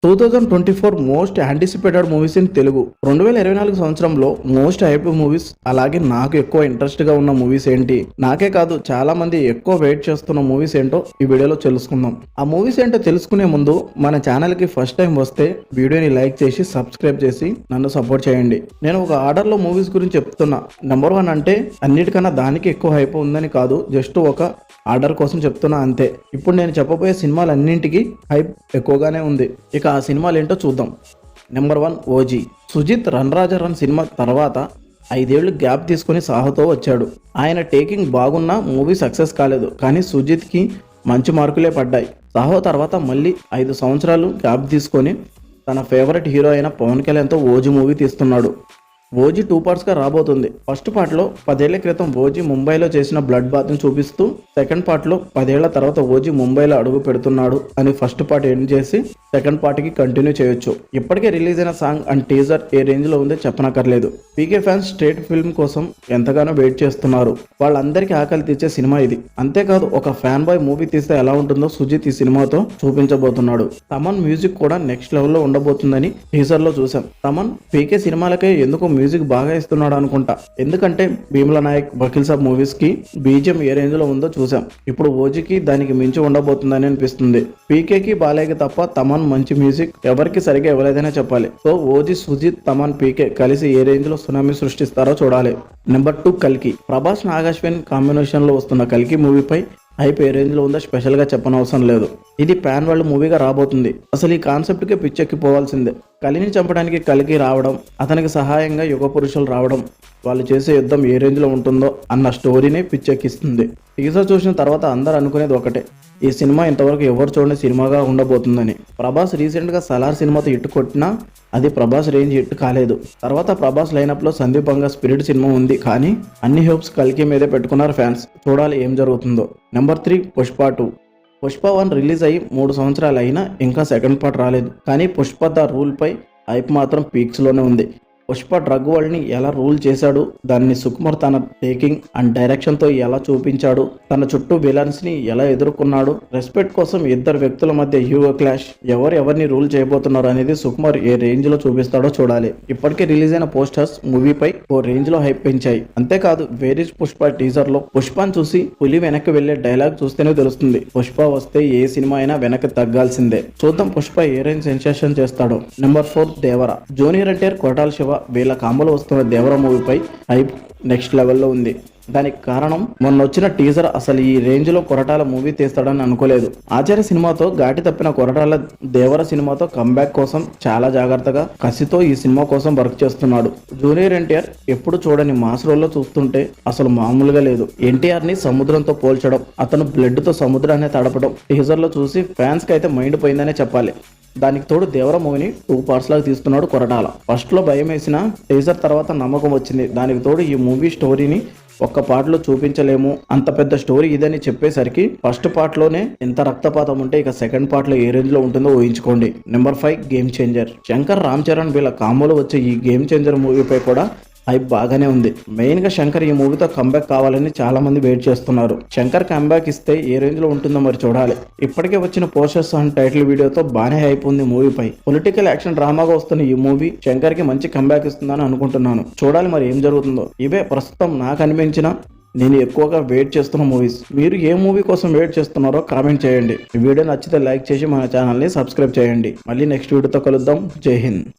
2024 most anticipated movies in Telugu. 2024 సంవత్సరంలో most hyped movies, అలాగే నాకు ఎక్కువ ఇంట్రెస్ట్ గా ఉన్న మూవీస్ ఏంటి, నాకే కాదు చాలా మంది ఎక్కువ వెయిట్ చేస్తున్న మూవీస్ ఏంటో ఈ వీడియోలో తెలుసుకుందాం. ఆ మూవీస్ ఏంటో తెలుసుకునే ముందు మన ఛానల్ కి ఫస్ట్ టైం వస్తే వీడియోని లైక్ చేసి సబ్స్క్రైబ్ చేసి నన్ను సపోర్ట్ చేయండి. నేను ఒక ఆర్డర్ లో మూవీస్ గురించి చెప్తున్నా. నెంబర్ 1 అంటే అన్నిటికన్నా దానికి ఎక్కువ హైప్ ఉందని కాదు, జస్ట్ ఒక ఆర్డర్ కోసం చెప్తున్నా అంతే. ఇప్పుడు నేను చెప్పబోయే సినిమాలన్నింటికి హైప్ ఎక్కువగానే ఉంది. ఇక ఆ సినిమాలు ఏంటో చూద్దాం. Number 1 OG. Sujeeth run Raja run cinema తర్వాత 5 ఏళ్ళు గ్యాప్ తీసుకుని సాహోతో వచ్చాడు. ఆయన టేకింగ్ బాగున్నా మూవీ సక్సెస్ కాలేదు, కానీ సుజిత్కి మంచి మార్కులే పడ్డాయి. సాహో తర్వాత మళ్ళీ 5 సంవత్సరాలు గ్యాప్ తీసుకొని తన ఫేవరెట్ హీరో అయిన పవన్ కళ్యాణ్తో ఓజీ మూవీ తీస్తున్నాడు. ఓజీ 2 పార్ట్స్గా రాబోతుంది. ఫస్ట్ పార్ట్లో 10 ఏళ్ల క్రితం ఓజీ ముంబైలో చేసిన బ్లడ్ బాత్ని చూపిస్తూ, సెకండ్ పార్ట్లో 10 ఏళ్ల తర్వాత ఓజీ ముంబైలో అడుగు పెడుతున్నాడు అని ఫస్ట్ పార్ట్ ఎండ్ చేసి సెకండ్ పార్ట్కి కంటిన్యూ చేయొచ్చు. ఇప్పటికే రిలీజ్ అయిన సాంగ్ అండ్ టీజర్ ఏ రేంజ్లో ఉందో చెప్పనక్కర్లేదు. పీకే ఫ్యాన్స్ స్ట్రేట్ ఫిల్మ్ కోసం ఎంతగానో వెయిట్ చేస్తున్నారు. వాళ్ళందరికీ ఆకలి తీర్చే సినిమా ఇది. అంతేకాదు, ఒక ఫ్యాన్ బాయ్ మూవీ తీస్తే ఎలా ఉంటుందో సుజిత్ ఈ సినిమాతో చూపించబోతున్నాడు. తమన్ మ్యూజిక్ కూడా నెక్స్ట్ లెవెల్లో ఉండబోతుందని టీజర్లో చూసాం. తమన్ పీకే సినిమాలకే ఎందుకు మ్యూజిక్ బాగా ఇస్తున్నాడు అనుకుంటా. ఎందుకంటే భీమ్లా నాయక్, వకీల్ సాబ్ మూవీస్ కి బీజిఎం ఏ రేంజ్ లో ఉందో చూసాం. ఇప్పుడు ఓజీకి దానికి మించి ఉండబోతుందని అనిపిస్తుంది. పీకేకి బాలయ్యకి తప్ప తమన్ మంచి మ్యూజిక్ ఎవరికి సరిగా ఇవ్వలేదనే చెప్పాలి. సో ఓజీ, సుజిత్, తమన్, పీకే కలిసి ఏ రేంజ్ లో సునామీ సృష్టిస్తారో చూడాలి. నెంబర్ 2 కల్కి. ప్రభాస్, నాగాశ్విన్ కాంబినేషన్ లో వస్తున్న కల్కి మూవీపై హైప్ ఏ రేంజ్ లో ఉందో స్పెషల్ గా చెప్పనవసరం లేదు. ఇది పాన్ వరల్డ్ మూవీగా రాబోతుంది. అసలు ఈ కాన్సెప్ట్ కి పిచ్చెక్కిపోవాల్సిందే. కలిని చంపడానికి కలికి రావడం, అతనికి సహాయంగా యుగ పురుషులు రావడం, వాళ్ళు చేసే యుద్ధం ఏ రేంజ్ లో ఉంటుందో అన్న స్టోరీని పిచ్చెక్కిస్తుంది. టీజర్ చూసిన తర్వాత అందరు అనుకునేది ఒకటే, ఈ సినిమా ఇంతవరకు ఎవరు చూడని సినిమాగా ఉండబోతుందని. ప్రభాస్ రీసెంట్ గా సలార్ సినిమాతో హిట్ కొట్టినా అది ప్రభాస్ రేంజ్ హిట్ కాలేదు. తర్వాత ప్రభాస్ లైనప్ లో సందీపంగా స్పిరిట్ సినిమా ఉంది, కానీ అన్ని హోప్స్ కల్కి మీదే పెట్టుకున్నారు ఫ్యాన్స్. చూడాలి ఏం జరుగుతుందో. నెంబర్ 3 పుష్ప 2. పుష్ప 1 రిలీజ్ అయ్యి 3 సంవత్సరాలు అయినా ఇంకా సెకండ్ పార్ట్ రాలేదు. కానీ పుష్ప ద రూల్ పై హైప్ మాత్రం పీక్స్ లోనే ఉంది. పుష్ప డ్రగ్ వరల్డ్ ని ఎలా రూల్ చేశాడు, దాన్ని సుకుమార్ తన టేకింగ్ అండ్ డైరెక్షన్ తో ఎలా చూపించాడు, తన చుట్టూ విలన్స్ ని ఎలా ఎదుర్కొన్నాడు, రెస్పెక్ట్ కోసం ఇద్దరు వ్యక్తుల మధ్య హ్యూగో క్లాష్, ఎవరిని రూల్ చేయబోతున్నారు అనేది సుకుమార్ ఏ రేంజ్ లో చూపిస్తాడో చూడాలి. ఇప్పటికే రిలీజ్ అయిన పోస్టర్స్ మూవీపై ఓ రేంజ్ లో హైప్ పెంచాయి. అంతేకాదు, వేరీస్ పుష్ప టీజర్ లో పుష్పని చూసి పులి వెనక్కి వెళ్లే డైలాగ్ చూస్తేనే తెలుస్తుంది, పుష్ప వస్తే ఏ సినిమా అయినా వెనక్కి తగ్గాల్సిందే. చూద్దాం పుష్ప ఏ రేంజ్ సెన్సేషన్ చేస్తాడో. నెంబర్ 4 దేవరా. జూనియర్ ఎన్టీఆర్, కొరటాల శివ వీళ్ళ కాంబోలో వస్తున్న దేవరా మూవీపై హైప్ నెక్స్ట్ లెవెల్లో ఉంది. దానికి కారణం మొన్న వచ్చిన టీజర్ అసలు ఈ రేంజ్ లో కొరటాల మూవీ తీస్తాడని అనుకోలేదు. ఆచార్య సినిమాతో ఘాటి తప్పిన కొరటాల దేవర సినిమాతో కంబ్యాక్ కోసం చాలా జాగ్రత్తగా కసితో ఈ సినిమా కోసం వర్క్ చేస్తున్నాడు. జూనియర్ ఎన్టీఆర్ ఎప్పుడు చూడని మాస్ రోల్లో చూస్తుంటే అసలు మామూలుగా లేదు. ఎన్టీఆర్ ని సముద్రంతో పోల్చడం, అతను బ్లడ్ తో సముద్రాన్ని తడపడం టీజర్ లో చూసి ఫ్యాన్స్ కి అయితే మైండ్ పోయిందనే చెప్పాలి. దానికి తోడు దేవర మూవీని 2 పార్ట్స్ లాగా తీస్తున్నాడు కొరటాల. ఫస్ట్ లో భయం వేసిన టీజర్ తర్వాత నమ్మకం వచ్చింది. దానికి తోడు ఈ మూవీ స్టోరీని ఒక్క పార్ట్లో చూపించలేము, అంత పెద్ద స్టోరీ ఇదని చెప్పేసరికి ఫస్ట్ పార్ట్ లోనే ఎంత రక్తపాతం ఉంటే ఇక సెకండ్ పార్ట్ లో ఏ రేంజ్ లో ఉంటుందో ఊహించుకోండి. Number 5 game changer. Shankar, Ram Charan వీళ్ళ కాంబోలో వచ్చే ఈ గేమ్ చేంజర్ మూవీపై కూడా హైప్ బాగానే ఉంది. మెయిన్ గా శంకర్ ఈ మూవీతో కంబ్యాక్ కావాలని చాలా మంది వెయిట్ చేస్తున్నారు. శంకర్ కంబ్యాక్ ఇస్తే ఏ రేంజ్ లో ఉంటుందో మరి చూడాలి. ఇప్పటికే వచ్చిన పోస్టర్స్ అండ్ టైటిల్ వీడియోతో బాగానే హైప్ ఉంది మూవీపై. పొలిటికల్ యాక్షన్ డ్రామాగా వస్తున్న ఈ మూవీ శంకర్ కి మంచి కంబ్యాక్ ఇస్తుందని అనుకుంటున్నాను. చూడాలి మరి ఏం జరుగుతుందో. ఇవే ప్రస్తుతం నాకు అనిపించిన నేను ఎక్కువగా వెయిట్ చేస్తున్న మూవీస్. మీరు ఏ మూవీ కోసం వెయిట్ చేస్తున్నారో కామెంట్ చేయండి. ఈ వీడియో నచ్చితే లైక్ చేసి మన ఛానల్ని సబ్స్క్రైబ్ చేయండి. మళ్ళీ నెక్స్ట్ వీడియోతో కలుద్దాం. జై హింద్.